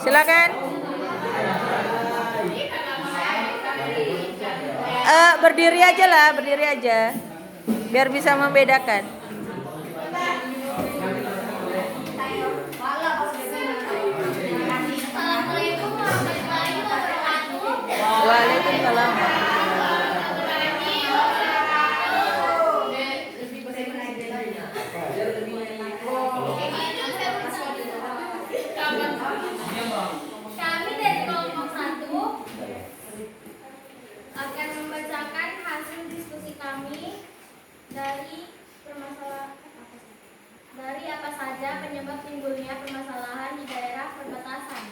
Silakan. Berdiri aja lah, berdiri aja. Biar bisa membedakan. Waalaikumsalam. Kami dari kelompok 1 akan membacakan hasil diskusi kami dari apa saja penyebab timbulnya permasalahan di daerah perbatasan.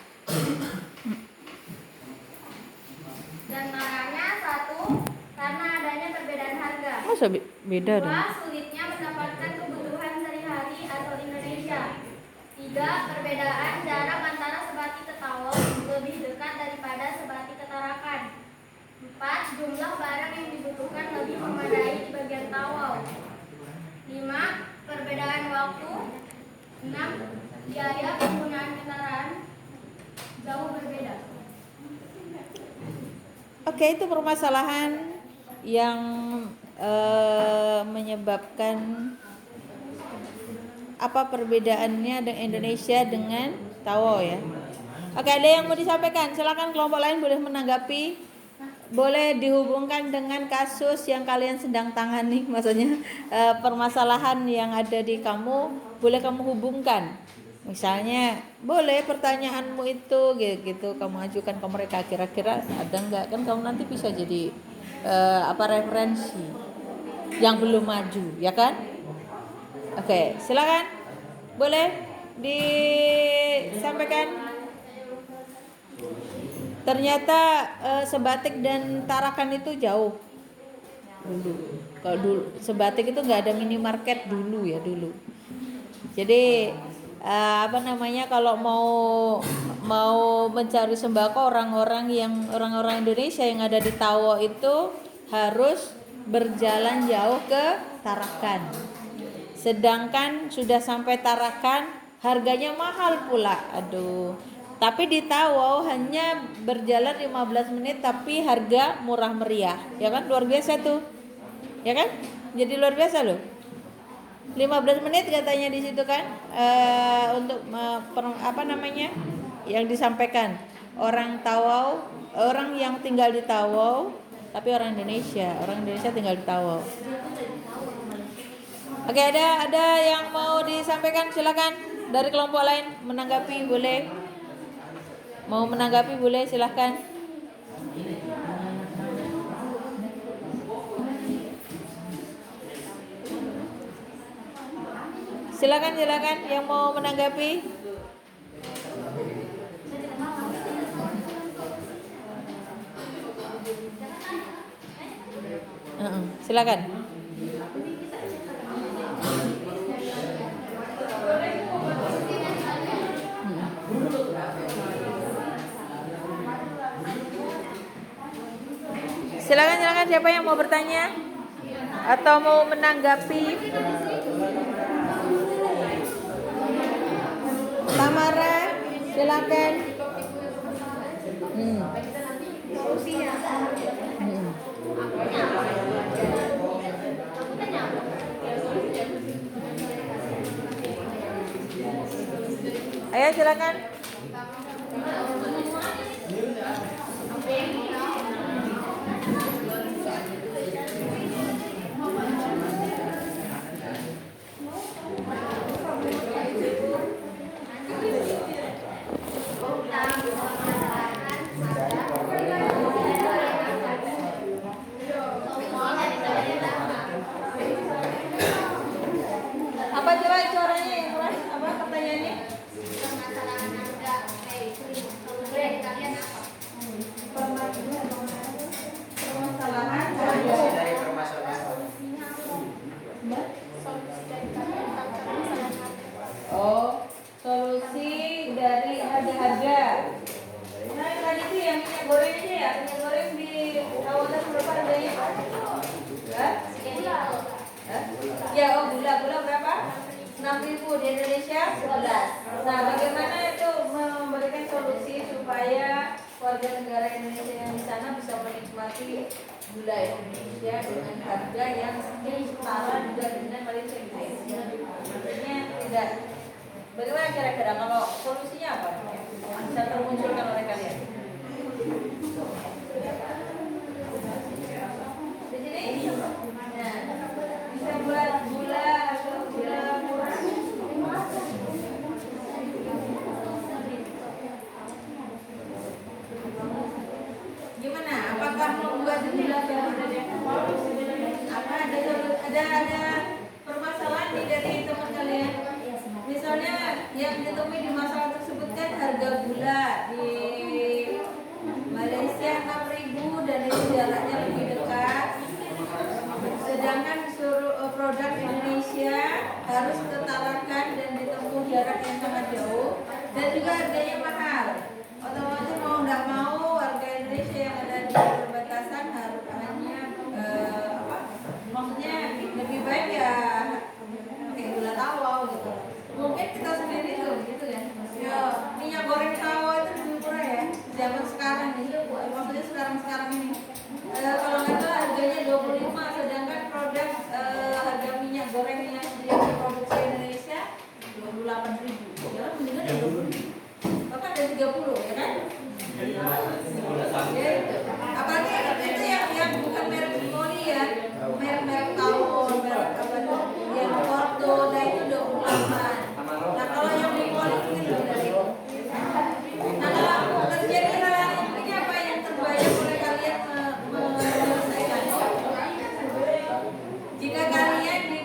Dan marahnya 1, karena adanya perbedaan harga. Masa beda 2, dong? sulitnya mendapatkan kebutuhan sehari-hari atau Indonesia. 3, perbedaan jarak antara Sebati ke Tawau lebih dekat daripada Sebati ke Tarakan. 4, jumlah barang yang dibutuhkan lebih memadai di bagian Tawau. 5, perbedaan waktu. 6, biaya penggunaan kendaraan jauh berbeda. Oke, itu permasalahan yang menyebabkan apa perbedaannya dengan Indonesia dengan Tawau ya. Oke, ada yang mau disampaikan? Silakan kelompok lain boleh menanggapi. Boleh dihubungkan dengan kasus yang kalian sedang tangani, maksudnya permasalahan yang ada di kamu, boleh kamu hubungkan. Misalnya, boleh pertanyaanmu itu gitu kamu ajukan ke mereka, kira-kira ada enggak, kan kamu nanti bisa jadi referensi yang belum maju, ya kan? Oke, silakan. Boleh disampaikan. Ternyata Sebatik dan Tarakan itu jauh dulu. Kalau dulu Sebatik itu nggak ada minimarket dulu ya dulu. Jadi kalau mau mencari sembako orang-orang Indonesia yang ada di Tawau itu harus berjalan jauh ke Tarakan. Sedangkan sudah sampai Tarakan harganya mahal pula. Aduh. Tapi di Tawau hanya berjalan 15 menit tapi harga murah meriah. Ya kan? Luar biasa tuh. Ya kan? Jadi luar biasa loh. 15 menit katanya di situ kan untuk yang disampaikan orang Tawau, orang yang tinggal di Tawau tapi orang Indonesia tinggal di Tawau. Oke, ada yang mau disampaikan, silakan dari kelompok lain menanggapi boleh. Mau menanggapi boleh, silahkan. Silakan yang mau menanggapi. Silakan. Silakan siapa yang mau bertanya atau mau menanggapi? Tamara, silakan. Ayo silakan. Apa coba suaranya yang keras? Apa pertanyaannya? Permasalahan harga dari kalian apa? Permasalahan dari permasalahan. Oh, solusi dari harga-harga. Nah, yang tadi itu yang minyak goreng aja ya. Minyak goreng di kawasan berapa harganya? Ya, gula berapa? 6.000 di Indonesia 11. Nah, bagaimana itu memberikan solusi supaya warga negara Indonesia yang di sana bisa menikmati gula Indonesia dengan harga yang setara juga dengan Malaysia. Artinya tidak. Bagaimana kira-kira kalau solusinya apa? Bisa termunculkan oleh kalian? Di sini, nah, bisa buat gula atau gula murah. Gimana? Apakah membuat gula apa ada permasalahan nih dari teman kalian? Misalnya yang ditemui di masalah tersebut kan harga gula di Malaysia 6.000 dan itu jaraknya lebih dekat. Sedangkan produk Indonesia harus ke Tarakan dan ditempuh jarak yang sangat jauh dan juga harganya mahal. Otomatis mau nggak mau warga Indonesia yang ada di perbatasan harus hanya maksudnya lebih baik ya kayak gula tawau gitu. Mungkin kita sendiri tuh gitu kan. Ya, minyak goreng tawau itu lebih murah ya zaman sekarang nih. Maksudnya sekarang ini. Kalau nggak salah harganya 25, sedangkan produk harga minyak goreng yang diproduksi Indonesia 28.000. Ya mendingan ya 20. Bahkan ada 30 ya kan? Ya, apalagi itu yang bukan merek Mori ya, merek tawon, merek apa tuh, yang Porto, nah itu 28. Nah kalau yang di Mori mungkin lebih dari itu. Nah kalau terjadi hal ini apa yang terbayang oleh kalian menyelesaikan? Jika kalian di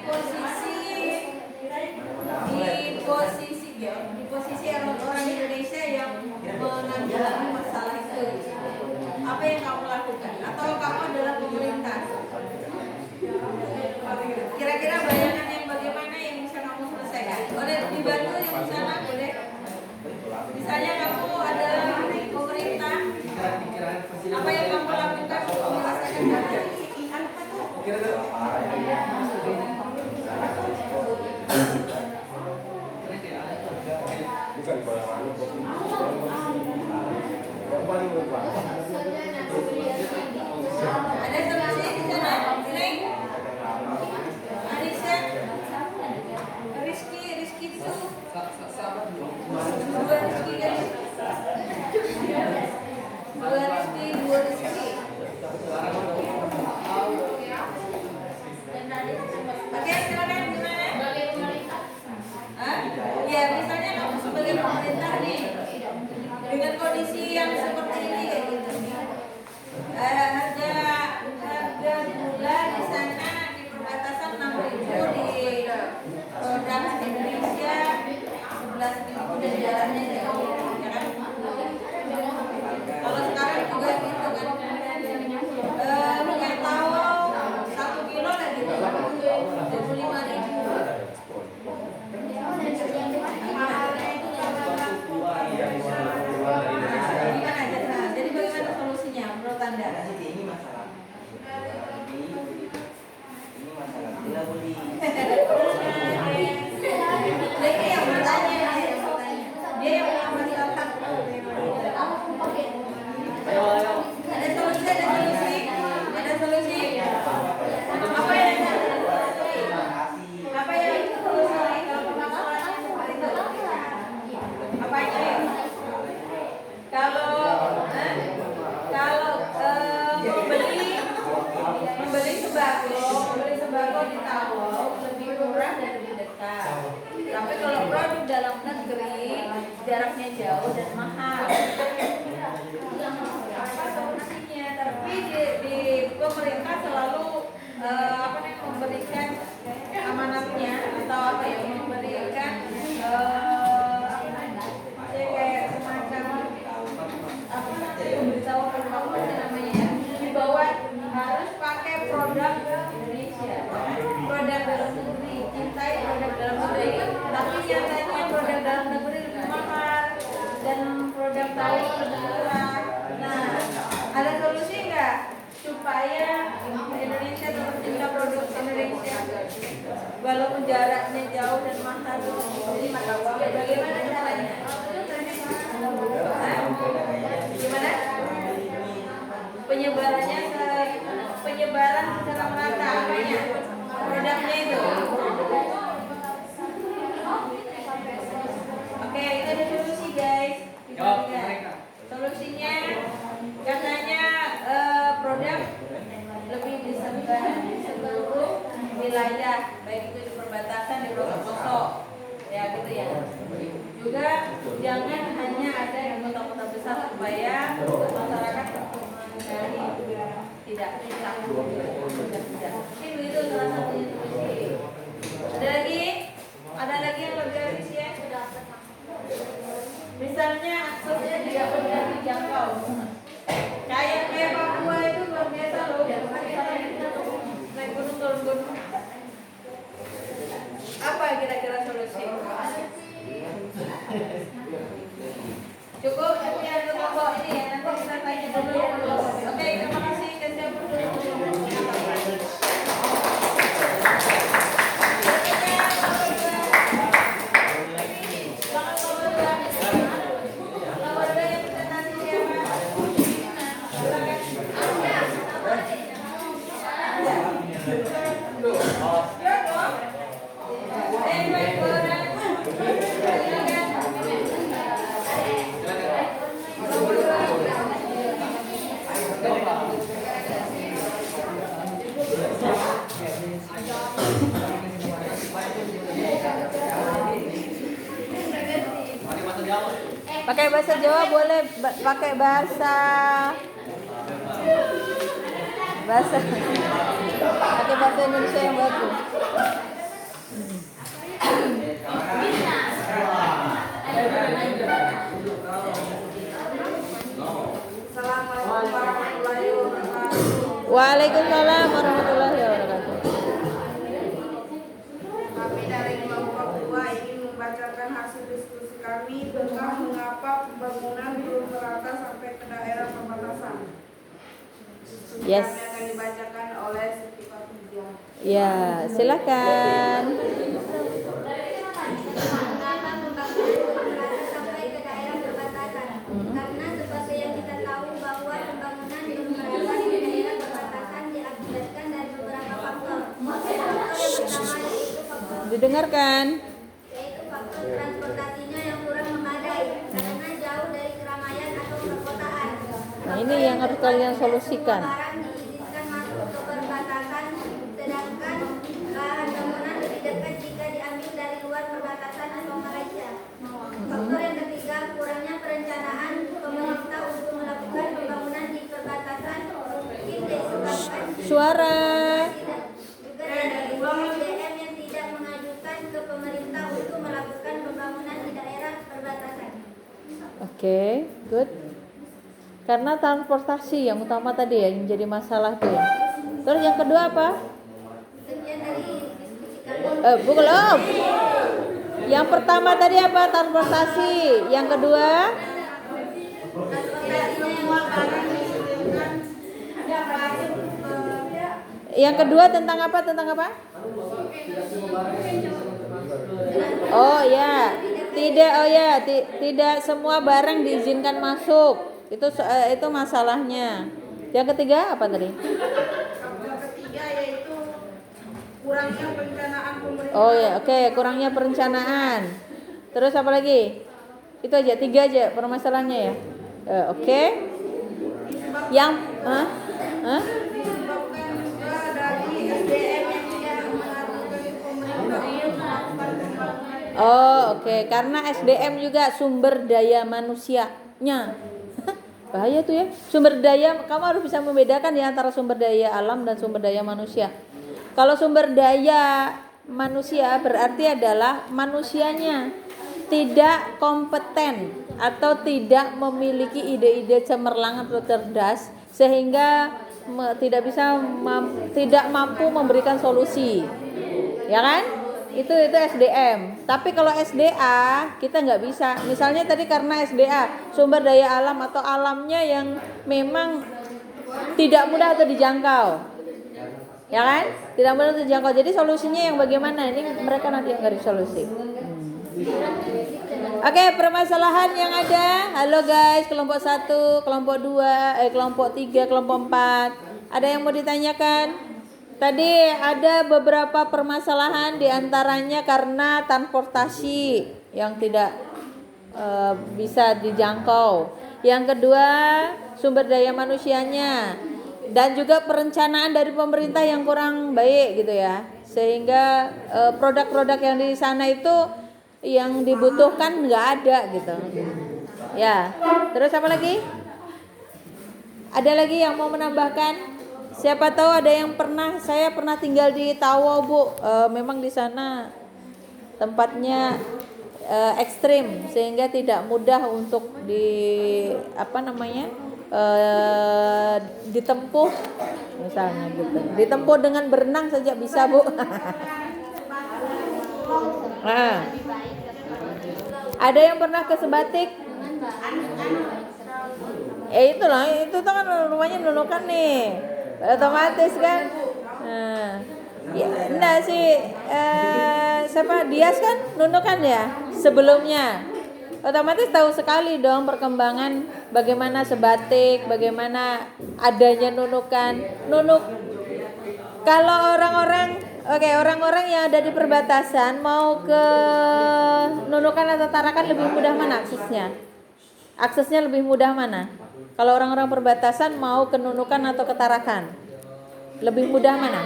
posisi orang Indonesia yang menanggulangi masalah itu, apa yang kamu lakukan? Atau kamu adalah pemerintah? Kira-kira bayangan yang bagaimana yang bisa kamu selesaikan? Boleh dibantu yang di sana, boleh? Misalnya kamu adalah pemerintah, apa yang kamu lakukan untuk menyelesaikan masalah? Ada solusi di sana? Sini. Adisa, Rizky itu dua Rizky guys. Dua Rizky. Oke, silakan gimana? Ya misalnya kamu sebagai pemerintah nih dengan kondisi yang seperti ini kayak gitu. Harga gula di sana di perbatasan 6.000, di produk Indonesia 11.000 dan jalannya jauh, ya kan? Kalau sekarang juga gitu kan. Minyak tawau 1 kilo lah gitu 25.000. Gimana aja? Jadi bagaimana solusinya menurut Anda? Ini masalah tidak boleh. Dia yang bertanya, dia yang masalah. Ada solusi. Apa yang solusi kalau permasalahannya seperti itu? Apa itu? Kalau membeli sembako di Tawau lebih murah dan lebih dekat. Tapi kalau produk dalam negeri jaraknya jauh dan mahal. Apa solusinya? Tapi di pemerintah selalu memberikan amanatnya atau apa ya, memberikan kayak semacam pemberitahuan namanya bahwa harus pakai produk Indonesia, produk dalam negeri, cintai produk dalam negeri. Tapi nyatanya produk dalam negeri lebih mahal dan produk Thailand lebih murah. Nah, ada solusi nggak supaya Indonesia tetap cinta produk Indonesia walaupun jaraknya jauh dan mahal? Jadi bagaimana caranya? Itu salah satunya. Ada lagi yang lebih efisien. Misalnya aksesnya tidak mudah dijangkau. Kayak Papua itu luar biasa loh. Naik gunung turun gunung. Apa kira-kira solusi? Cukup ya kelompok ini ya, nanti kita tanya dulu. Oke, terima kasih. Pakai bahasa Jawa boleh, pakai bahasa pakai bahasa Indonesia yang bagus. Assalamualaikum warahmatullahi wabarakatuh. Waalaikumsalam warahmatullahi wabarakatuh. Kami dari kelompok 2 ingin membacakan hasil diskusi kami tentang mengapa pembangunan belum merata sampai ke daerah perbatasan. Yes. Kami akan dibacakan oleh Siti Fatijah. Ya, silakan. Mengapa pembangunan belum merata sampai ke daerah perbatasan? Karena seperti yang kita tahu bahwa pembangunan belum merata di daerah perbatasan diakibatkan dari beberapa faktor. Faktor yang pertama Didengarkan. yaitu faktor transportasinya yang kurang memadai karena jauh dari keramaian atau perkotaan. Nah, ini yang harus kalian solusikan. Barang diizinkan masuk ke perbatasan, sedangkan bahan bangunan lebih dekat jika diambil dari luar perbatasan atau Malaysia. Faktor yang ketiga, kurangnya perencanaan pemerintah untuk melakukan pembangunan di perbatasan mungkin disebabkan Suara. juga dari SDM yang tidak mengajukan ke pemerintah untuk melakukan pembangunan di daerah perbatasan. Oke, good. Karena transportasi yang utama tadi ya yang jadi masalah tuh. Terus yang kedua apa? Sekian dari diskusi kami. Belum. Yang pertama tadi apa? Transportasi. Yang kedua? Yang kedua tentang apa? Tentang apa? Oh ya, tidak. Oh ya, tidak semua barang diizinkan masuk. Itu masalahnya. Yang ketiga apa tadi? Yang ketiga yaitu kurangnya perencanaan pemerintah. Oh ya, oke, kurangnya perencanaan. Terus apa lagi? Itu aja, 3 aja permasalahannya ya. Oke. Yang Disebabkan juga dari SDM yang tidak mengajukan ke pemerintah untuk melakukan pembangunan. Oh, oke. Karena SDM juga sumber daya manusianya. Bahaya tuh ya. Sumber daya, kamu harus bisa membedakan ya antara sumber daya alam dan sumber daya manusia. Kalau sumber daya manusia berarti adalah manusianya tidak kompeten atau tidak memiliki ide-ide cemerlang atau cerdas sehingga tidak mampu memberikan solusi. Ya kan? Itu SDM. Tapi kalau SDA kita nggak bisa. Misalnya tadi karena SDA sumber daya alam atau alamnya yang memang tidak mudah atau dijangkau, ya kan? Tidak mudah untuk dijangkau. Jadi solusinya yang bagaimana? Ini mereka nanti yang cari solusi. Oke, permasalahan yang ada. Halo guys, kelompok 1, kelompok 2, kelompok 3, kelompok 4. Ada yang mau ditanyakan? Tadi ada beberapa permasalahan diantaranya karena transportasi yang tidak bisa dijangkau. Yang kedua sumber daya manusianya dan juga perencanaan dari pemerintah yang kurang baik gitu ya. Sehingga produk-produk yang di sana itu yang dibutuhkan nggak ada gitu. Ya, terus apa lagi? Ada lagi yang mau menambahkan? Siapa tahu ada yang saya pernah tinggal di Tawau, Bu. Memang di sana tempatnya ekstrim sehingga tidak mudah untuk ditempuh misalnya gitu. Ditempuh dengan berenang saja bisa, Bu. Nah, ada yang pernah ke Sebatik? Itulah, itu tuh kan rumahnya Nunukan nih, otomatis kan. Nah, ya, enggak sih, siapa Dias kan Nunukan ya sebelumnya, otomatis tahu sekali dong perkembangan bagaimana Sebatik, bagaimana adanya Nunukan. Kalau orang-orang yang ada di perbatasan mau ke Nunukan atau Tarakan lebih mudah mana aksesnya? Aksesnya lebih mudah mana? Kalau orang-orang perbatasan mau ke Nunukan atau ke Tarakan, lebih mudah mana?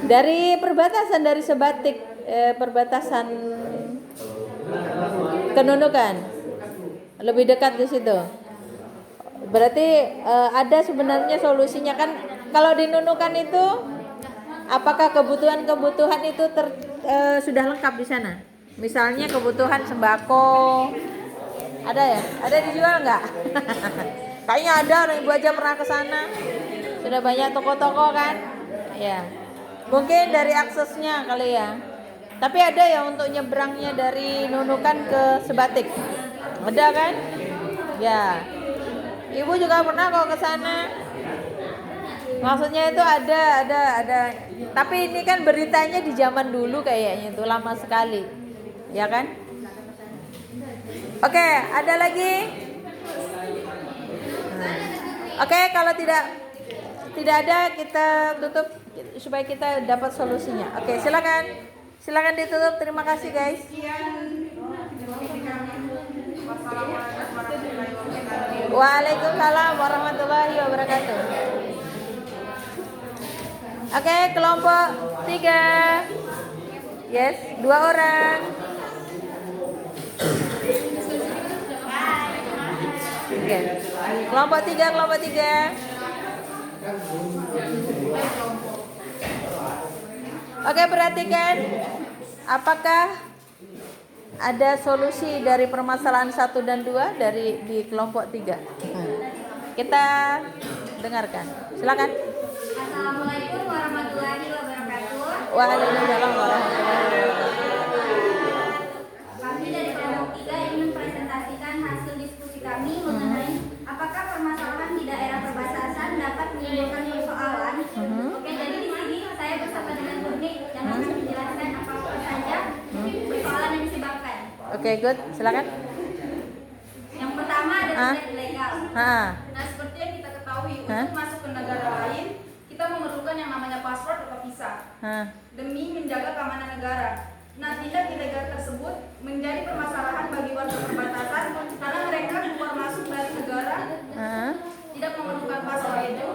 Dari perbatasan, dari Sebatik, perbatasan ke Nunukan, lebih dekat di situ. Berarti ada sebenarnya solusinya kan? Kalau di Nunukan itu, apakah kebutuhan itu sudah lengkap di sana? Misalnya kebutuhan sembako, ada ya? Ada dijual nggak? Kayaknya ada, orang ibu aja pernah ke sana. Sudah banyak toko-toko kan? Ya. Mungkin dari aksesnya kali ya. Tapi ada ya untuk nyebrangnya dari Nunukan ke Sebatik. Ada kan? Ya. Ibu juga pernah kok ke sana. Maksudnya itu ada. Tapi ini kan beritanya di zaman dulu kayaknya itu lama sekali. Ya kan? Oke, ada lagi? Oke, kalau tidak ada kita tutup supaya kita dapat solusinya. Oke, silakan ditutup. Terima kasih guys. Waalaikumsalam warahmatullahi wabarakatuh. Oke, kelompok 3. Yes, 2 orang. Oke. Kelompok 3. Oke, perhatikan. Apakah ada solusi dari permasalahan 1 dan 2 di kelompok 3? Kita dengarkan. Silakan. Assalamualaikum warahmatullahi wabarakatuh. Waalaikumsalam warahmatullahi wabarakatuh. Kami dari kelompok 3 ingin presentasikan hasil diskusi kami mengenai apakah permasalahan di daerah perbatasan dapat menimbulkan persoalan. Oke, jadi di sini saya bersama dengan Murni yang akan menjelaskan apa saja persoalan yang disebabkan. Oke, good. Silakan. Yang pertama ada tidak ilegal. Nah, seperti yang kita ketahui, untuk masuk ke negara lain, kita memerlukan yang namanya paspor atau visa demi menjaga keamanan negara. Nah, tindak ilegal tersebut menjadi permasalahan bagi warga perbatasan karena mereka keluar masuk dari negara tidak memerlukan paspor itu.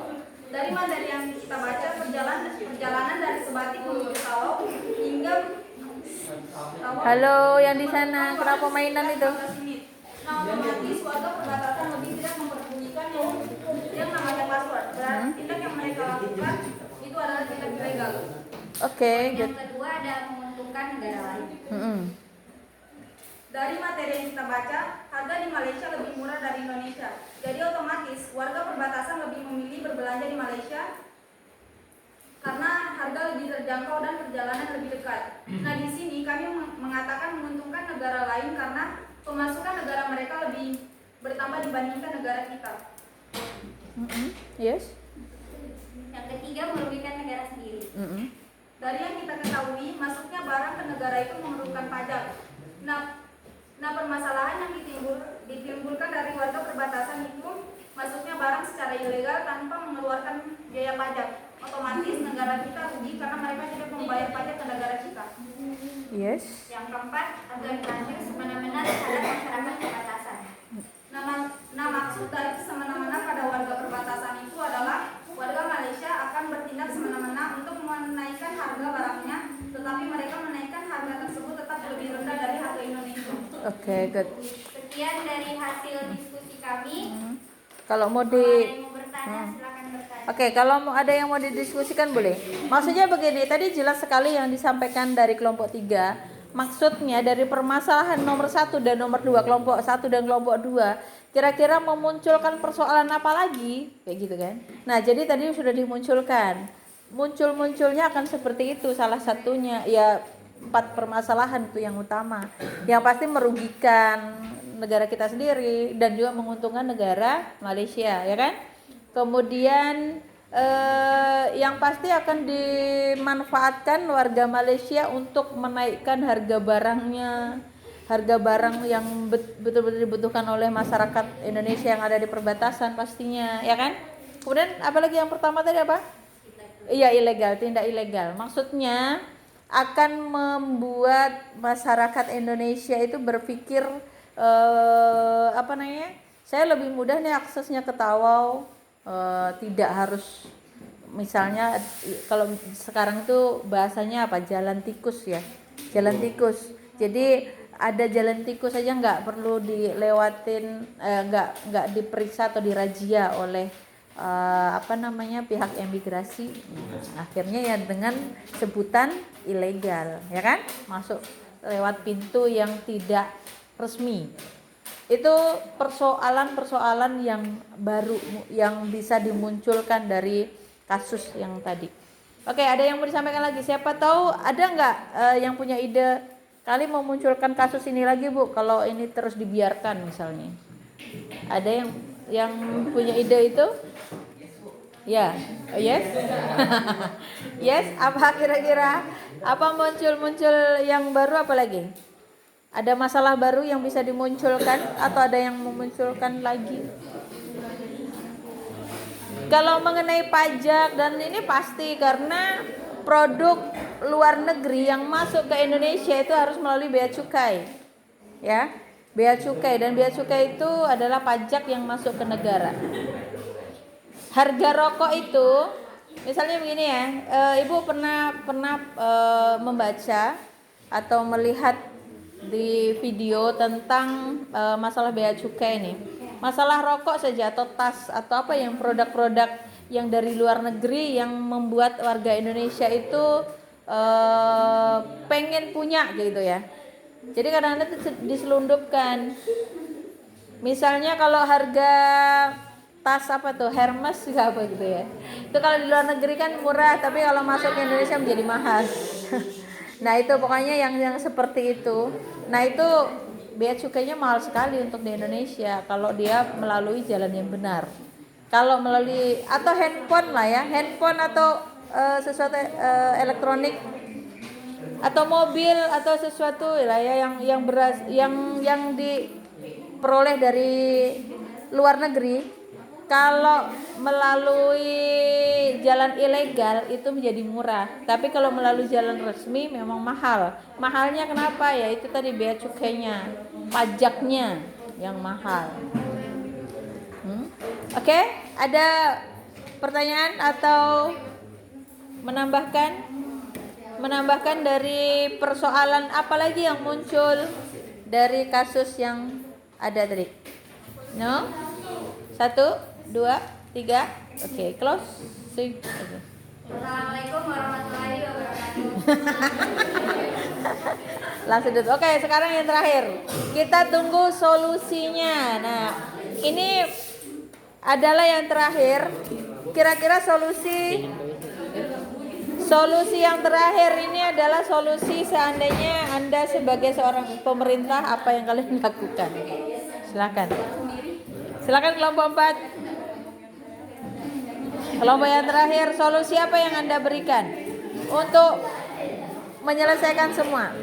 Dari materi yang kita baca, perjalanan dari Sebatik menuju Tawau hingga Tawau. Halo, yang di sana, kenapa mainan itu? Nah, otomatis warga perbatasan lebih tidak memperbunyikan yang namanya paspor. Berarti tindak yang mereka lakukan itu adalah tindak ilegal. Oke, good. Yang kedua ada menguntungkan negara lain. Dari materi yang kita baca, harga di Malaysia lebih murah dari Indonesia. Jadi otomatis warga perbatasan lebih memilih berbelanja di Malaysia karena harga lebih terjangkau dan perjalanan lebih dekat. Nah, di sini kami mengatakan menguntungkan negara lain karena pemasukan negara mereka lebih bertambah dibandingkan negara kita. Yes. Yang ketiga merugikan negara sendiri. Dari yang kita ketahui, masuknya barang ke negara itu memerlukan pajak. Nah, permasalahan yang ditimbulkan dari warga perbatasan itu masuknya barang secara ilegal tanpa mengeluarkan biaya pajak. Otomatis negara kita rugi karena mereka tidak membayar pajak ke negara kita. Yes. Yang keempat, organisasi semena-mena terhadap masyarakat perbatasan. Nah, maksud dari semena-mena pada warga perbatasan itu adalah warga Malaysia akan bertindak semena-mena untuk menaikkan harga barangnya, tetapi mereka menaikkan harga tersebut tetap lebih rendah dari harga Indonesia. Oke, good. Sekian dari hasil diskusi kami. Kalau mau Mengenai bertanya, silakan bertanya. Oke, kalau ada yang mau didiskusikan boleh. Maksudnya begini, tadi jelas sekali yang disampaikan dari kelompok 3. Maksudnya dari permasalahan nomor 1 dan nomor 2, kelompok 1 dan kelompok 2, kira-kira memunculkan persoalan apa lagi? Kayak gitu kan. Nah, jadi tadi sudah dimunculkan. Muncul-munculnya akan seperti itu, salah satunya ya 4 permasalahan itu yang utama. Yang pasti merugikan negara kita sendiri dan juga menguntungkan negara Malaysia, ya kan? Kemudian yang pasti akan dimanfaatkan warga Malaysia untuk menaikkan harga barangnya, harga barang yang betul-betul dibutuhkan oleh masyarakat Indonesia yang ada di perbatasan pastinya, ya kan? Kemudian apalagi yang pertama tadi apa? Iya, ilegal, tindak ilegal. Maksudnya akan membuat masyarakat Indonesia itu berpikir apa namanya? Saya lebih mudah nih aksesnya ke Tawau, tidak harus misalnya kalau sekarang itu bahasanya apa? Jalan tikus ya. Jalan tikus. Jadi ada jalan tikus saja nggak perlu dilewatin, nggak diperiksa atau dirazia oleh pihak imigrasi. Akhirnya ya dengan sebutan ilegal, ya kan, masuk lewat pintu yang tidak resmi. Itu persoalan-persoalan yang baru yang bisa dimunculkan dari kasus yang tadi. Oke, ada yang mau disampaikan lagi? Siapa tahu ada nggak yang punya ide kali memunculkan kasus ini lagi, Bu, kalau ini terus dibiarkan misalnya? Ada yang punya ide itu? Ya, yes. Yes, apa kira-kira? Apa muncul yang baru apa lagi? Ada masalah baru yang bisa dimunculkan atau ada yang memunculkan lagi? Kalau mengenai pajak dan ini pasti karena produk luar negeri yang masuk ke Indonesia itu harus melalui bea cukai. Ya, bea cukai, dan bea cukai itu adalah pajak yang masuk ke negara. Harga rokok itu misalnya begini ya, Ibu pernah membaca atau melihat di video tentang masalah bea cukai ini. Masalah rokok saja atau tas atau apa yang produk-produk yang dari luar negeri yang membuat warga Indonesia itu pengen punya gitu ya. Jadi kadang-kadang itu diselundupkan. Misalnya kalau harga tas apa tuh Hermes juga apa gitu ya. Itu kalau di luar negeri kan murah, tapi kalau masuk ke Indonesia menjadi mahal. Nah itu pokoknya yang seperti itu. Nah itu bea cukainya mahal sekali untuk di Indonesia kalau dia melalui jalan yang benar. Kalau melalui atau handphone lah ya, handphone atau sesuatu elektronik atau mobil atau sesuatu lah ya yang beras yang diperoleh dari luar negeri. Kalau melalui jalan ilegal itu menjadi murah, tapi kalau melalui jalan resmi memang mahal. Mahalnya kenapa? Ya itu tadi bea cukainya, pajaknya yang mahal. Oke, ada pertanyaan atau menambahkan dari persoalan apa lagi yang muncul dari kasus yang ada tadi? No? 1, 2, 3, oke, close. Okay. Assalamualaikum warahmatullahi wabarakatuh. Langsung dulu. Oke, sekarang yang terakhir. Kita tunggu solusinya. Nah, ini adalah yang terakhir. Kira-kira solusi yang terakhir ini adalah solusi seandainya Anda sebagai seorang pemerintah, apa yang kalian lakukan? Silakan kelompok 4. Kelompok yang terakhir, solusi apa yang Anda berikan untuk menyelesaikan semua?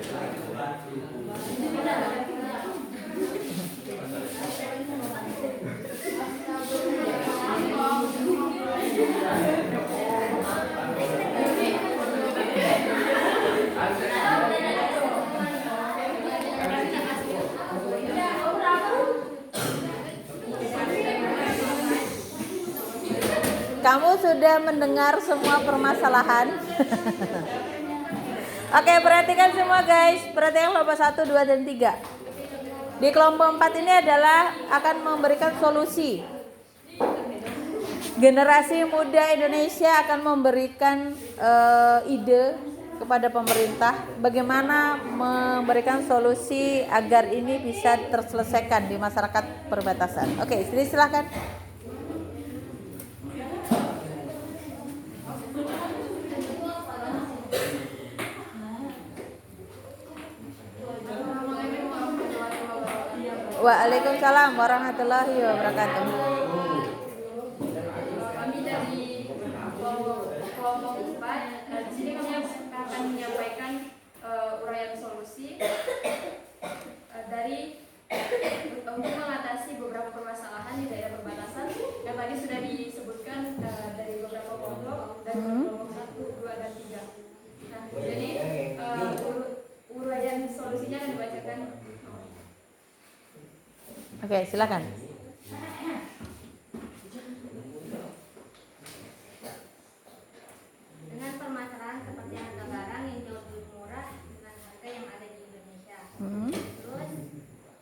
Kamu sudah mendengar semua permasalahan? Oke, perhatikan semua guys. Perhatikan kelompok 1, 2, dan 3. Di kelompok 4 ini adalah akan memberikan solusi. Generasi muda Indonesia akan memberikan ide kepada pemerintah bagaimana memberikan solusi agar ini bisa terselesaikan di masyarakat perbatasan. Oke, silakan. Waalaikumsalam warahmatullahi wabarakatuh. Kami dari kelompok 4 di sini kami akan menyampaikan uraian solusi dari untuk mengatasi beberapa permasalahan di daerah perbatasan yang tadi sudah disebutkan dari beberapa kelompok dari kelompok 1, 2, dan 3. Nah, jadi uraian solusinya akan dibacakan. Oke, silakan. Dengan permasalahan seperti harga barang yang jauh lebih murah dengan harga yang ada di Indonesia. Terus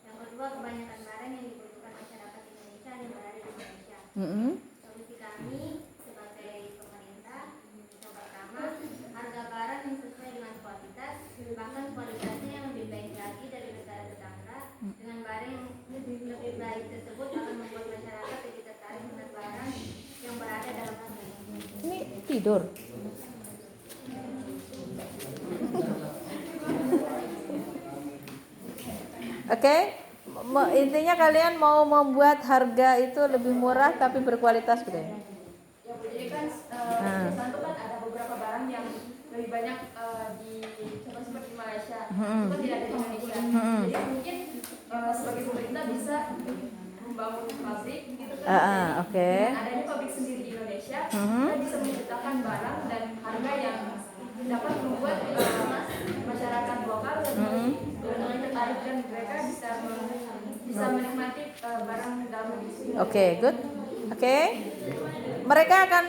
yang kedua, kebanyakan barang yang dibutuhkan masyarakat Indonesia yang berada di Indonesia. Solusi kami sebagai pemerintah yang pertama, harga barang yang sesuai dengan kualitas, bahkan kualitasnya yang lebih baik lagi dari negara tetangga. Dengan barang yang lebih baik tersebut akan membuat masyarakat lebih tertarik dengan barang yang berada dalam negeri. Ini tidur. Oke, intinya kalian mau membuat harga itu lebih murah tapi berkualitas gitu ya? Ya Bu, jadi kan perusahaan itu kan ada beberapa barang yang lebih banyak di contoh seperti Malaysia, itu kan tidak ada di Indonesia. Jadi mungkin sebagai pemerintah bisa membangun pabrik gitu kan. Oke. Dengan adanya pabrik sendiri di Indonesia, kita bisa menciptakan barang dan harga yang dapat membuat masyarakat lokal lebih tertarik dan mereka bisa menikmati barang dalam negeri. Oke, good. Oke. Mereka akan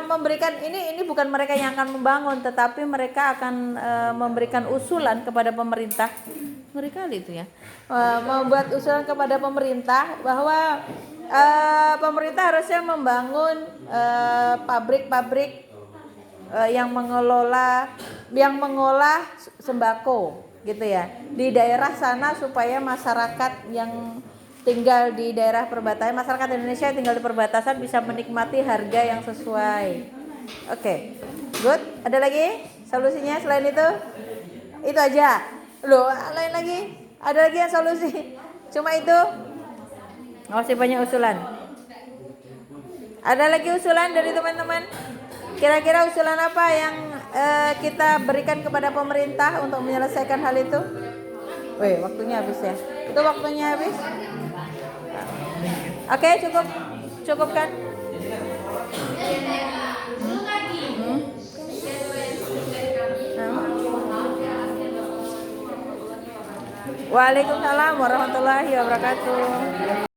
memberikan ini bukan mereka yang akan membangun, tetapi mereka akan memberikan usulan kepada pemerintah. Ngeri kali itu ya. Membuat usulan kepada pemerintah bahwa pemerintah harusnya membangun pabrik-pabrik yang mengolah sembako gitu ya di daerah sana supaya masyarakat yang tinggal di daerah perbatasan, masyarakat Indonesia yang tinggal di perbatasan bisa menikmati harga yang sesuai. Oke, good. Ada lagi solusinya selain itu? Itu aja. Loh, lain lagi? Ada lagi yang solusi? Cuma itu? Masih banyak usulan. Ada lagi usulan dari teman-teman? Kira-kira usulan apa yang kita berikan kepada pemerintah untuk menyelesaikan hal itu? Wih, waktunya habis ya. Itu waktunya habis. Oke, cukup kan? Waalaikumsalam warahmatullahi wabarakatuh.